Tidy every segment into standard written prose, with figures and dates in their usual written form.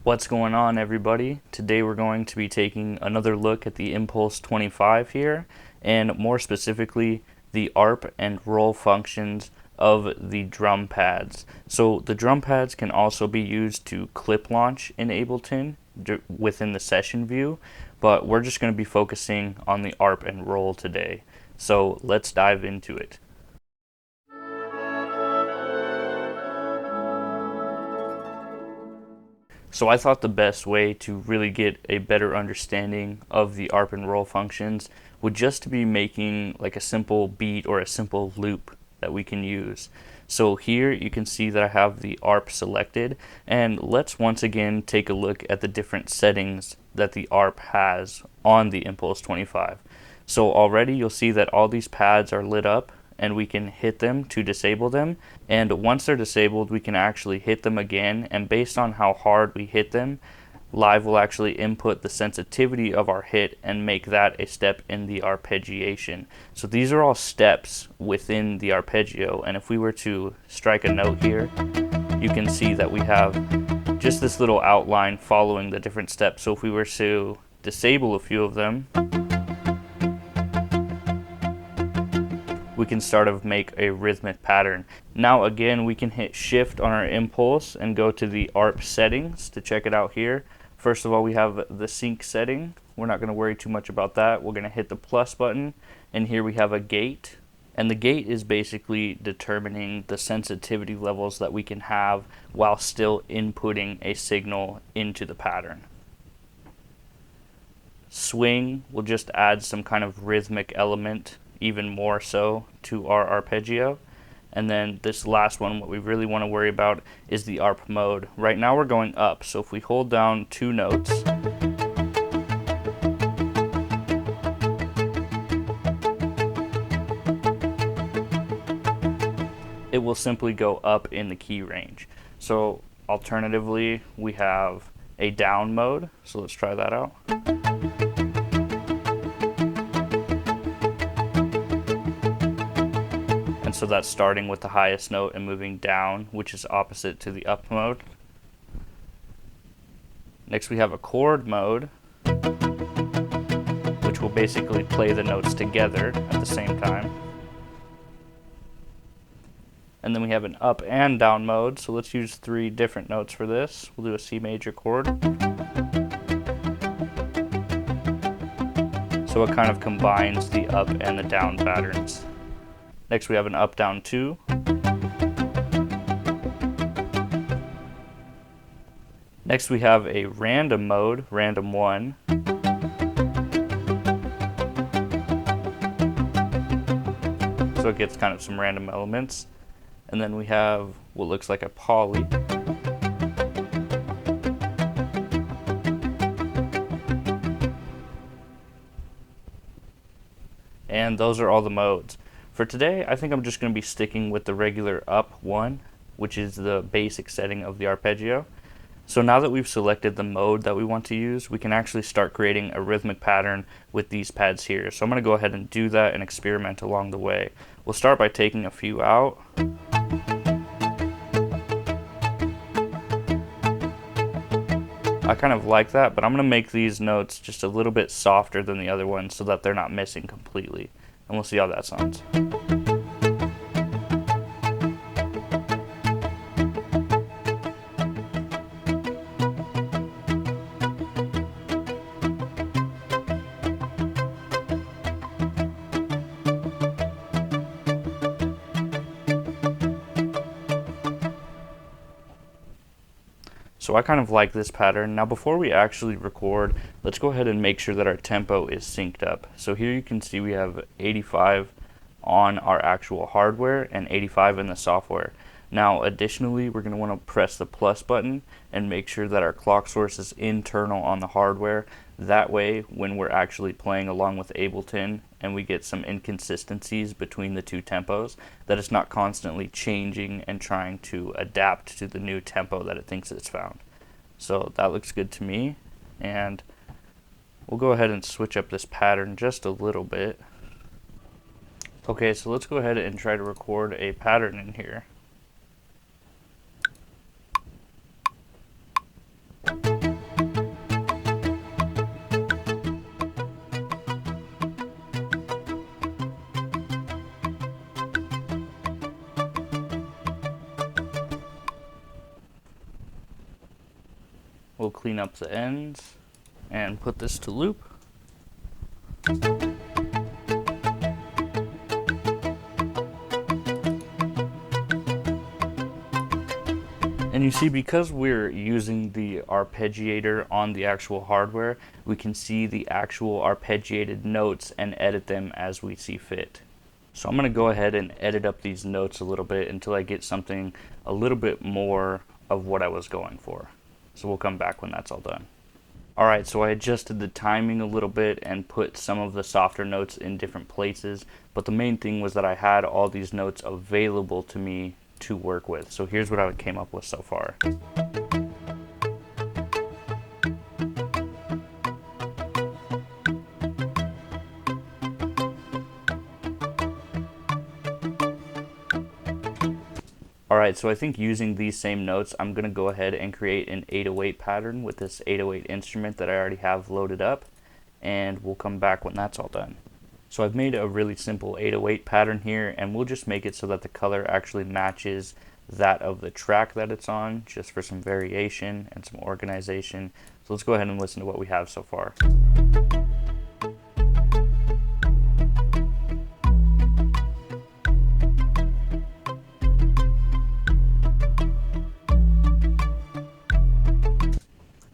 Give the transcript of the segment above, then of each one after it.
What's going on, everybody? Today we're going to be taking another look at the Impulse 25 here, and more specifically the arp and roll functions of the drum pads. So the drum pads can also be used to clip launch in Ableton within the session view, but we're just going to be focusing on the arp and roll today. So let's dive into it. So I thought the best way to really get a better understanding of the arp and roll functions would just to be making like a simple beat or a simple loop that we can use. So here you can see that I have the arp selected, and let's once again take a look at the different settings that the arp has on the Impulse 25. So already you'll see that all these pads are lit up, and we can hit them to disable them, and once they're disabled we can actually hit them again, and based on how hard we hit them, Live will actually input the sensitivity of our hit and make that a step in the arpeggiation. So these are all steps within the arpeggio, and if we were to strike a note here, you can see that we have just this little outline following the different steps. So if we were to disable a few of them, we can start to make a rhythmic pattern. Now again, we can hit shift on our Impulse and go to the arp settings to check it out here. First of all, we have the sync setting. We're not going to worry too much about that. We're going to hit the plus button, and here we have a gate, and the gate is basically determining the sensitivity levels that we can have while still inputting a signal into the pattern. Swing will just add some kind of rhythmic element even more so to our arpeggio. And then this last one, what we really want to worry about is the arp mode. Right now we're going up, so if we hold down 2 notes, it will simply go up in the key range. So alternatively, we have a down mode, so let's try that out. And so that's starting with the highest note and moving down, which is opposite to the up mode. Next we have a chord mode, which will basically play the notes together at the same time. And then we have an up and down mode, so let's use 3 different notes for this. We'll do a C major chord. So it kind of combines the up and the down patterns. Next we have an up down 2. Next we have a random mode, random 1. So it gets kind of some random elements. And then we have what looks like a poly. And those are all the modes. For today, I think I'm just going to be sticking with the regular up 1, which is the basic setting of the arpeggio. So now that we've selected the mode that we want to use, we can actually start creating a rhythmic pattern with these pads here. So I'm going to go ahead and do that and experiment along the way. We'll start by taking a few out. I kind of like that, but I'm going to make these notes just a little bit softer than the other ones so that they're not missing completely. And we'll see how that sounds. So I kind of like this pattern. Now before we actually record, let's go ahead and make sure that our tempo is synced up. So here you can see we have 85 on our actual hardware and 85 in the software. Now additionally, we're going to want to press the plus button and make sure that our clock source is internal on the hardware. That way, when we're actually playing along with Ableton and we get some inconsistencies between the 2 tempos, that it's not constantly changing and trying to adapt to the new tempo that it thinks it's found. So that looks good to me, and we'll go ahead and switch up this pattern just a little bit. Okay, so let's go ahead and try to record a pattern in here. We'll clean up the ends and put this to loop. And you see, because we're using the arpeggiator on the actual hardware, we can see the actual arpeggiated notes and edit them as we see fit. So I'm going to go ahead and edit up these notes a little bit until I get something a little bit more of what I was going for. So we'll come back when that's all done. Alright, so I adjusted the timing a little bit and put some of the softer notes in different places, but the main thing was that I had all these notes available to me to work with. So here's what I came up with so far. Alright, so I think using these same notes, I'm going to go ahead and create an 808 pattern with this 808 instrument that I already have loaded up, and we'll come back when that's all done. So I've made a really simple 808 pattern here, and we'll just make it so that the color actually matches that of the track that it's on, just for some variation and some organization. So let's go ahead and listen to what we have so far.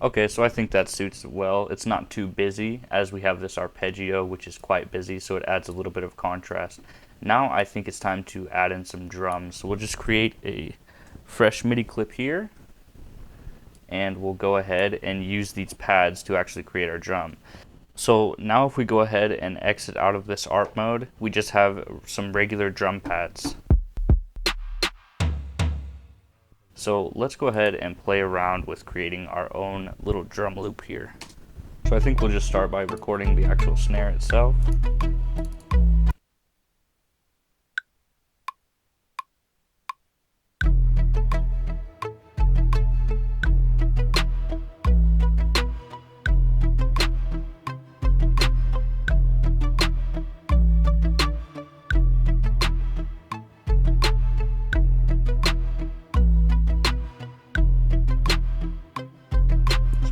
Okay, so I think that suits it well. It's not too busy, as we have this arpeggio, which is quite busy, so it adds a little bit of contrast. Now I think it's time to add in some drums. So we'll just create a fresh MIDI clip here, and we'll go ahead and use these pads to actually create our drum. So now if we go ahead and exit out of this ARP mode, we just have some regular drum pads. So let's go ahead and play around with creating our own little drum loop here. So I think we'll just start by recording the actual snare itself.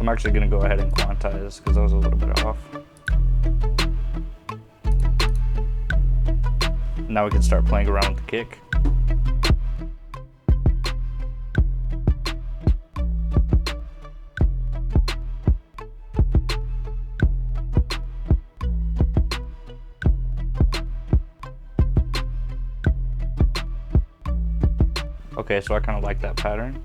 I'm actually going to go ahead and quantize because I was a little bit off. Now we can start playing around with the kick. Okay, so I kind of like that pattern.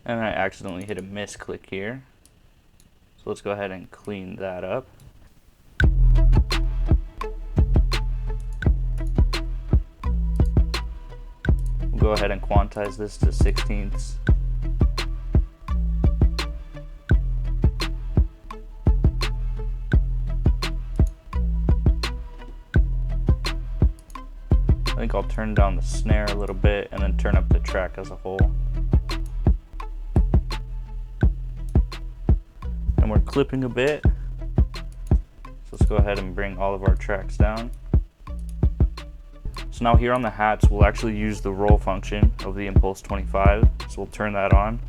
And I accidentally hit a misclick here. So let's go ahead and clean that up. We'll go ahead and quantize this to 16ths. I think I'll turn down the snare a little bit and then turn up the track as a whole. And we're clipping a bit, so let's go ahead and bring all of our tracks down. So now here on the hats, we'll actually use the roll function of the Impulse 25, so we'll turn that on.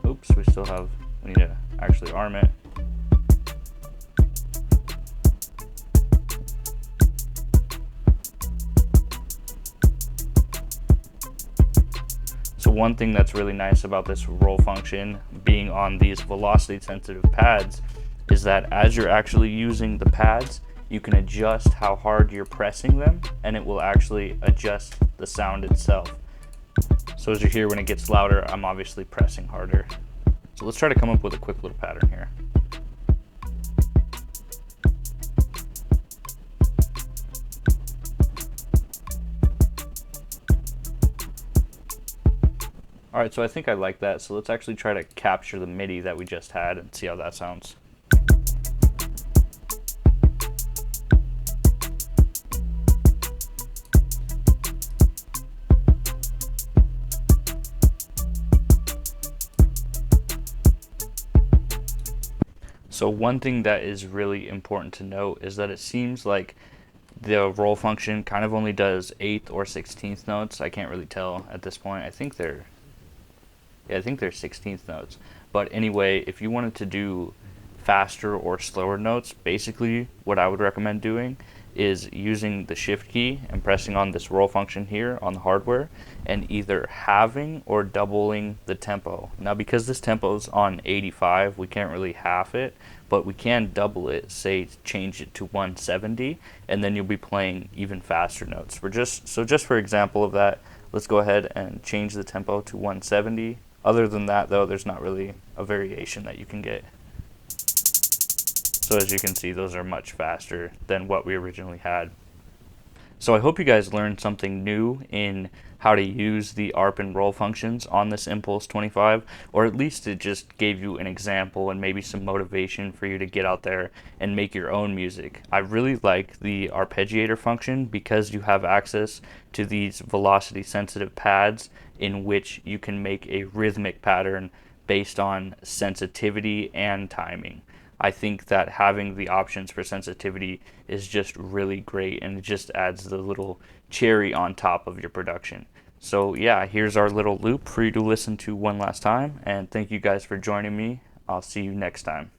Oops, we need to actually arm it. So one thing that's really nice about this roll function being on these velocity sensitive pads is that as you're actually using the pads, you can adjust how hard you're pressing them, and it will actually adjust the sound itself. So as you hear, when it gets louder, I'm obviously pressing harder. So let's try to come up with a quick little pattern here. Alright, so I think I like that, so let's actually try to capture the MIDI that we just had and see how that sounds. So one thing that is really important to note is that it seems like the roll function kind of only does 8th or 16th notes. I can't really tell at this point. I think they're 16th notes. But anyway, if you wanted to do faster or slower notes, basically what I would recommend doing is using the shift key and pressing on this roll function here on the hardware and either halving or doubling the tempo. Now because this tempo is on 85, we can't really half it, but we can double it, say change it to 170, and then you'll be playing even faster notes. Just for example of that, let's go ahead and change the tempo to 170. Other than that though, there's not really a variation that you can get. So as you can see, those are much faster than what we originally had. So I hope you guys learned something new in how to use the ARP and roll functions on this Impulse 25, or at least it just gave you an example and maybe some motivation for you to get out there and make your own music. I really like the Arpeggiator function because you have access to these velocity sensitive pads in which you can make a rhythmic pattern based on sensitivity and timing. I think that having the options for sensitivity is just really great, and it just adds the little cherry on top of your production. So yeah, here's our little loop for you to listen to one last time, and thank you guys for joining me. I'll see you next time.